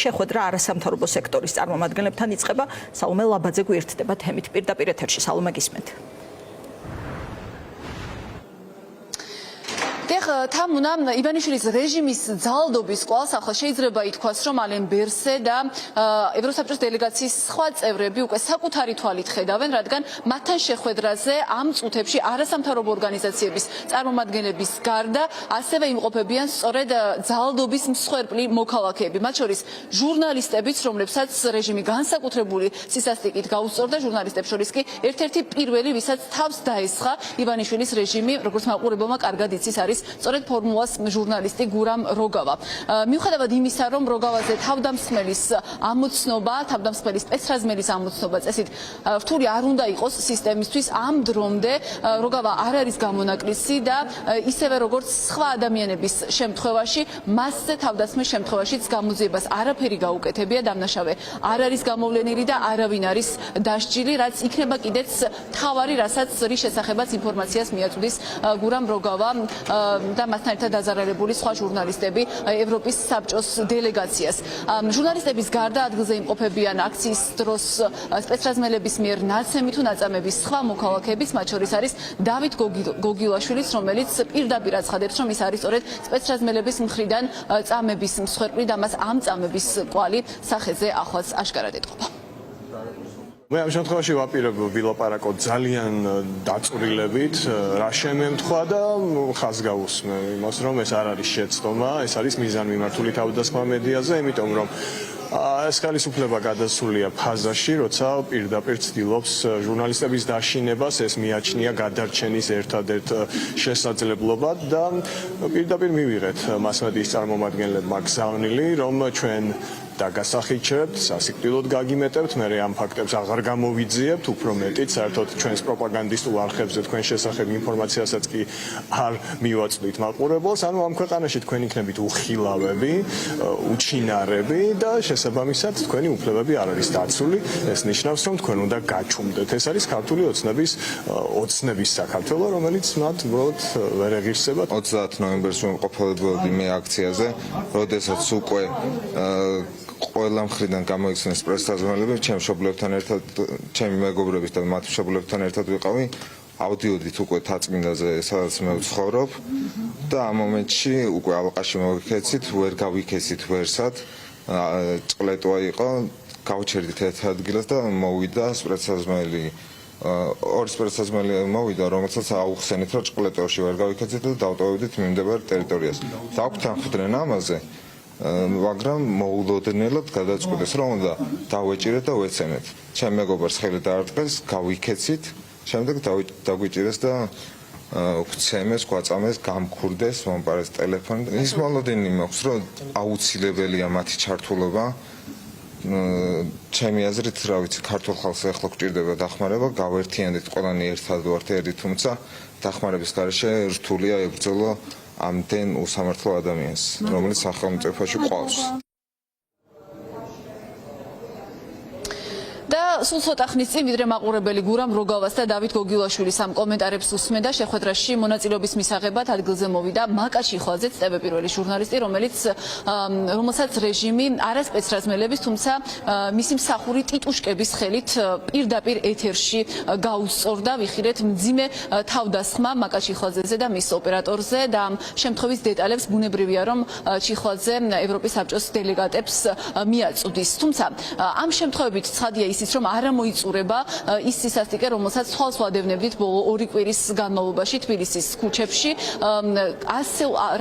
შეხვედრა არასამთავრობო სექტორის წარმომადგენლებთან იწყება. საუმე ლაბაძე გვერდდება თემით პირდაპირ ეთერში. საუმე გისმენთ. თამუნა ივანიშვილის რეჟიმის ძალადობის კვალს ახლა შეიძლება ითქვას, რომ ალენ ბერსე და ევროსაბჭოს დელეგაციის სხვა წევრები უკვე საკუთარი თვალით ხედავენ, რადგან მათთან შეხვედრაზე ამ წუთებში არასამთავრობო ორგანიზაციების წარმომადგენლების გარდა ასევე იმყოფებიან სწორედ ძალადობის მსხვერპლი მოქალაქეები, მათ შორის ჟურნალისტებიც, რომლებსაც რეჟიმი განსაკუთრებული სისასტიკით გაუსწორდა. ჟურნალისტებს შორის კი ერთ-ერთი პირველი, ვისაც თავს დაესხა ივანიშვილის რეჟიმი, როგორც მაყურებელმა კარგად იცის, არის სწორედ ფორმულას ჟურნალისტი გურამ როგავა. მიუხედავად იმისა, რომ როგავაზე თავდამსხმელის ამოცნობა, თავდამსხმელის სპეცრაზმელის ამოცნობა წესით რთული არ უნდა იყოს სისტემისთვის, ამ დრომდე როგავა არ არის გამონაკლისი და ისევე როგორც სხვა ადამიანების შემთხვევაში, მასზე თავდასხმის შემთხვევაშიც გამოძიებას არაფერი გაუკეთებია, დამნაშავე არ არის გამოვლენილი და არავინ არის დასჯილი, რაც იქნება კიდეც თავარი, რასაც რის შესახებაც ინფორმაციას მიაწვდის გურამ როგავა და მასთან ერთად დაზარალებული სხვა ჟურნალისტები ევროპის საბჭოს დელეგაციას. ჟურნალისტების გარდა ადგილზე იმყოფებიან აქციის დროს სპეცრაზმელების მიერ ნაცემი თუ ნაწამების სხვა მოქალაქეებიც, მათ შორის არის დავით გოგილაშვილიც, რომელიც პირდაპირ აცხადებს, რომ ის არის სწორედ სპეცრაზმელების მხრიდან წამების მსხვერპლი და მას ამ წამების კვალი სახეზე ახლაც აშკარად ეტყობა. მე ამ შემთხვევაში ვაპირებ ვილაპარაკო ძალიან დაწვრილებით, რა შემემთხვა და ხაზს გავუსმე იმას, რომ ეს არ არის შეცდომა, ეს არის მიზანმიმართული თავდასხმა მედიაზე, იმიტომ რომ ეს ხელისუფლება გადასულია ფაზაში, როცა პირდაპირ ცდილობს ჟურნალისტების დაშინებას, ეს მიაჩნია გადარჩენის ერთადერთ შესაძლებლობად და პირდაპირ მივიღეთ მასმედიის წარმომადგენლებმა გზავნილი, რომ ჩვენ დაგასახიჩებთ, სასიკვდილოდ გაგიმეტებთ, მე ამ ფაქტებს აღარ გამოვიძიებთ, უფრო მეტიც საერთოდ ჩვენს პროპაგანდისტულ არხებზე თქვენ შესახებ ინფორმაციასაც კი არ მივაწვდით მაყურებელს, ანუ ამ ქვეყანაში თქვენ იქნებით უხილავები, უჩინარები და შესაბამისად თქვენი უფლებები არ არის დაცული, ეს ნიშნავს, რომ თქვენ უნდა გაჩუმდეთ. ეს არის ქართული ოცნების საქართველო, რომელიც მათ უბრალოდ ვერ ეღირსება. 30 ნოემბერს ვიმყოფებოდი მე აქციაზე, როდესაც უკვე ყველა მხრიდან გამოიქცნენ პრესაზმელები, ჩემს მშობლებთან ერთად, ჩემი მეგობრების და მათ მშობლებთან ერთად ვიყავი, ავდიოდით უკვე თაწმინდაზე, სადაც მე ვცხოვრობ და ამ მომენტში უკვე ალყაში მოვიქეცით, ვერ გავიქეცით ვერსად, წყლეტვა იყო, გავჩერდით ერთ ადგილას და მოვიდა სპეცრაზმელი, ორი სპეცრაზმელი მოვიდა, რომელსაც აუხსენით, რომ წყლეტვაში ვერ გავიქეცით და დავტოვებდით მიმდებარ ტერიტორიას. დავგვთანხმდნენ ამაზე, მაგრამ მოულოდნელად გადაწყვიტეს, რომ უნდა დავეჭირეთ და ვეცემეთ. ჩემ მეგობარს ხელი დაარტყეს, გავიქეცით, შემდეგ დაგვიჭირეს და გვცემეს, გვაწამეს, გამქურდეს, მომპარეს ტელეფონი. ის მოლოდინი მაქვს, რომ აუცილებელია მათი ჩართულობა. ჩემი აზრით, რა ვიცი, ქართულ ხალხს ახლა გვჭირდება დახმარება, გავერთიანდით ყველანი ერთად ვართ ერთი, თუმცა დახმარების გარეშე რთულია ებრძოლო ამდენ უსამართლო ადამიანს, რომელიც სახელმწიფოში ყავს. და სულ ცოტა ხნის წინ ვიდრე მაყურებელი გურამ როგავას და დავით გოგილაშვილის ამ კომენტარებს უსმენდა შეხვედრაში მონაწილეობის მისაღებად ადგილზე მოვიდა მაკაში ხვაძეც, ტევ პირველი ჟურნალისტი, რომელსაც რეჟიმი არა სპეცრაზმელების, თუმცა მისი მსახური ტიტუშკების ხელით პირდაპირ ეთერში გაუსწორდა. ვიხილეთ მძიმე თავდასხმა მაკაში ხვაძეზე და მის ოპერატორზე და ამ შემთხვევის დეტალებს ბუნებრივია, რომ ჩიხვაძე ევროპის საბჭოს დელეგატებს მიაწვდის. თუმცა ამ შემთხვევით ცხადია ისიც, რომ არ მოიწურება ის სისასტიკე, რომელსაც თვალს ვადევნებდით ბოლო 2 კვირის განმავლობაში თბილისის ქუჩებში.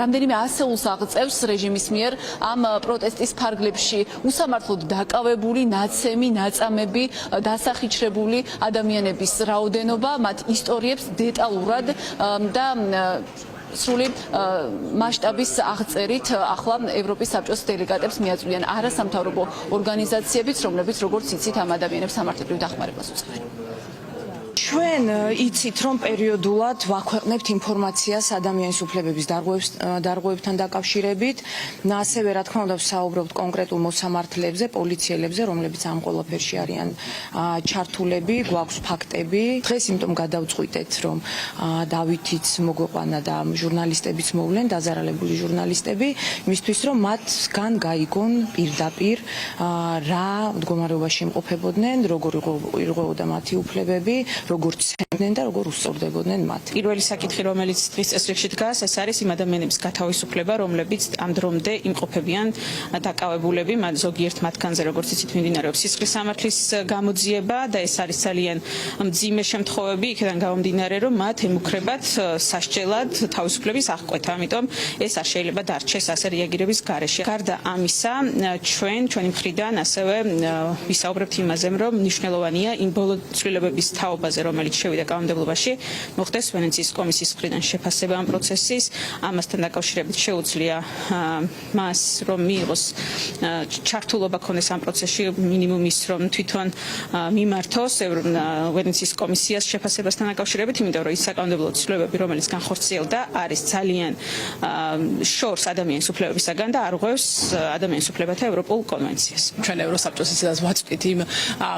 რამდენიმე ასეულს აღწევს რეჟიმის მიერ ამ პროტესტის ფარგლებში უსამართლოდ დაკავებული, ნაცემი, ნაწამები, დასახიჩრებული ადამიანების რაოდენობა, მათ ისტორიებს დეტალურად და სრული მასშტაბის აღწერით ახლა ევროპის საბჭოს დელეგატებს მიაწვდიან არასამთავრობო ორგანიზაციებიც, რომლებიც როგორც იცით ამ ადამიანებს სამართლებრივ დახმარებას უწევენ. ჩვენ იცით, რომ პერიოდულად ვაქვეყნებთ ინფორმაციას ადამიანის უფლებების დარღვევებთან დაკავშირებით, ასევე რა თქმა უნდა ვსაუბრობთ კონკრეტულ მოსამართლეებზე, პოლიციელებზე, რომლებიც ამ ყველაფერში არიან ჩართულები, გვაქვს ფაქტები. დღეს იმიტომ გადავწყვიტეთ, რომ დავითიც მოგვეყვანა და ჟურნალისტებიც მოვლენ, დაზარალებული ჟურნალისტები, იმისთვის რომ მათგან გაიგონ პირდაპირ რა მდგომარეობაში იმყოფებოდნენ, როგორ ირღვეოდა მათი უფლებები, როგორ ცემდნენ და როგორ უსწორდებოდნენ მათ. პირველი საკითხი, რომელიც დღის წესრიგში დგას, ეს არის იმ ადამიანების გათავისუფლება, რომლებიც ამ დრომდე იმყოფებიან დაკავებულები, ზოგიერთ მათგანზე, როგორც იცით, მიმდინარეობს სისხლის სამართლის გამოძიება და ეს არის ძალიან მძიმე შემთხვევები, იქიდან გამომდინარე, რომ მათ ემუქრებათ სასჯელად თავისუფლების აღკვეთა, ამიტომ ეს არ შეიძლება დარჩეს ასე რეაგირების გარეშე. გარდა ამისა, ჩვენი მხრიდან ასევე ვისაუბრებთ იმაზე, რომ მნიშვნელოვანია იმ ბოლო ცვლილებების თაობაზე, რომელიც შევიდა კანონმდებლობაში, მოხდეს ვენეციის კომისიის მხრიდან შეფასება ამ პროცესის, ამასთან დაკავშირებით შეუძლია მას, რომ მიიღოს ჩართულობა ქონდეს ამ პროცესში, მინიმუმ ის, რომ თვითონ მიმართოს ვენეციის კომისიას შეფასებასთან დაკავშირებით, იმიტომ რომ ის საკანონმდებლო ცვლილებები, რომელიც განხორციელდა, არის ძალიან შორს ადამიანის უფლებებისაგან და არღვევს ადამიანის უფლებათა ევროპულ კონვენციას. ჩვენ ევროსაბჭოს ისედაც ვაწვდით იმ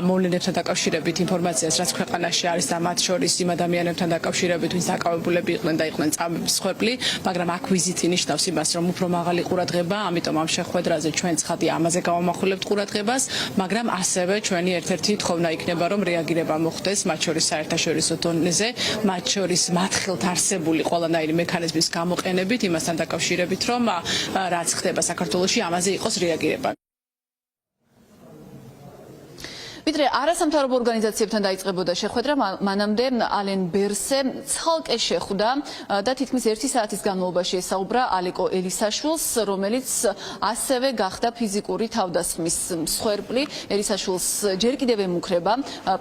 მოვლენებთან დაკავშირებით ინფორმაციას, რაც ქვეყანაში არის და მათ შორის იმ ადამიანებთან დაკავშირებით, ვინც დაკავებულები იყვნენ და იყვნენ წამების მსხვერპლი, მაგრამ აქ ვიზიტი ნიშნავს იმას, რომ უფრო მაღალი ყურადღება, ამიტომ ამ შეხვედრაზე ჩვენ ცხადი ამაზე გავამახვილებთ ყურადღებას, მაგრამ ასევე ჩვენი ერთ-ერთი თხოვნა იქნება, რომ რეაგირება მოხდეს, მათ შორის საერთაშორისო დონეზე, მათ შორის მათ ხელთ არსებული ყველანაირი მექანიზმის გამოყენებით, იმასთან დაკავშირებით, რომ რაც ხდება საქართველოში, ამაზე იყოს რეაგირება. ვიდრე არასამთავრობო ორგანიზაციებთან დაიწყებოდა შეხვედრა, მანამდე ალენ ბერსე ცალკე შეხვდა და თითქმის 1 საათის განმავლობაში ესაუბრა ალეკო ელისაშვილს, რომელიც ასევე გახდა ფიზიკური თავდასხმის მსხვერპლი. ელისაშვილს ჯერ კიდევ ემუქრება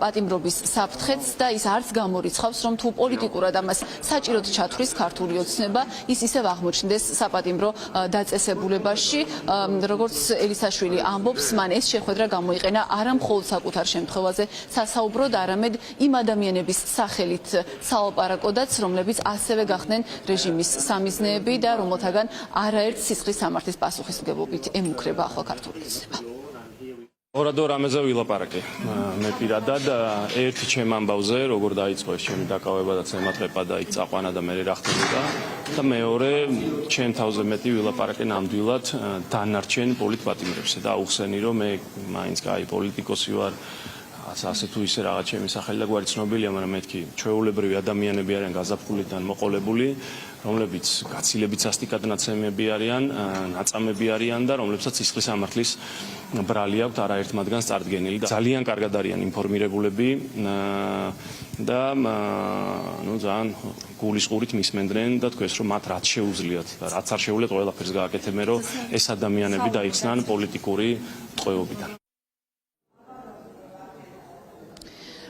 პატიმრობის საფრთხეც და ის არც გამორიცხავს, რომ თუ პოლიტიკურად ამას საჭიროდ ჩათვლის ქართული ოცნება, ის ისევ აღმოჩნდეს საპატიმრო დაწესებულებაში. როგორც ელისაშვილი ამბობს, მან ეს შეხვედრა გამოიყენა არა მხოლოდ საკუთარ შემთხვევაზე სასაუბროდ, არამედ იმ ადამიანების სახელით საალაპარაკოდაც, რომლებიც ასევე გახდნენ რეჟიმის სამიზნეები და რომელთაგან არაერთ სისხლის სამართლის პასუხისმგებლობით ემუქრება ახლა ქართული ოცნება. ორადო რამეზე ვილაპარაკე. მე პირადად ერთი ჩემ ამბავზე, როგორ დაიწყო ეს ჩემი დაკავება და ცემატყეპა და იქ წაყვანა და მე რა ხდებოდა და მეორე ჩემ თავზე მეტი ვილაპარაკე ნამდვილად დანარჩენ პოლიტპატიმრებზე და აუხსენი რომ მე მაინც კაი პოლიტიკოსი ვარ, ასე თუ ისე რაღაც ჩემი სახელი და გვარი ცნობილია, მაგრამ მეთქი ჩვეულებრივი ადამიანები არიან გაზაფხულიდან მოყოლებული, რომლებიც გაცილებით სასტიკად ნაცემები არიან, ნაწამები არიან და რომლებსაც სისხლის სამართლის ბრალი აქვთ არაერთ მათგანს წარდგენილი და ძალიან კარგად არიან ინფორმირებულები და ძალიან გულისყურით მისმენდნენ და თქვეს რომ მათ რაც შეუძლიათ და რაც არ შეუძლიათ ყველაფერს გააკეთებენ, რომ ეს ადამიანები დაიხსნან პოლიტიკური ტყვეობიდან.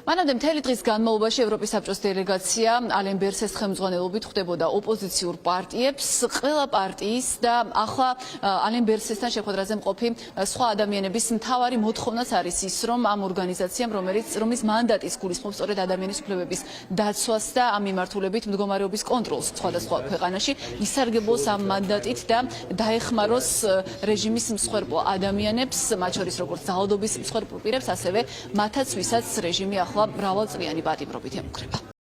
მანამდე მთელი დღის განმავლობაში ევროპის საბჭოს დელეგაცია ალენ ბერსეს ხელმძღვანელობით ხვდებოდა ოპოზიციურ პარტიებს, ყველა პარტიის და ახლა ალენ ბერსესთან შეხვედრაზე მყოფი სხვა ადამიანების მთავარი მოთხოვნაც არის ის, რომ ამ ორგანიზაციამ, რომლის მანდატის გულისხმობს სწორედ ადამიანის უფლებების დაცვას და ამ მიმართულებით მდგომარეობის კონტროლს სხვადასხვა ქვეყანაში, ისარგებლოს ამ მანდატით და დაეხმაროს რეჟიმის მსხვერპლ ადამიანებს, მათ შორის როგორც ძალადობის მსხვერპლ პირებს, ასევე მათაც, ვისაც რეჟიმი ახლა მრავალწლიანი პატიმრობით ემუქრება.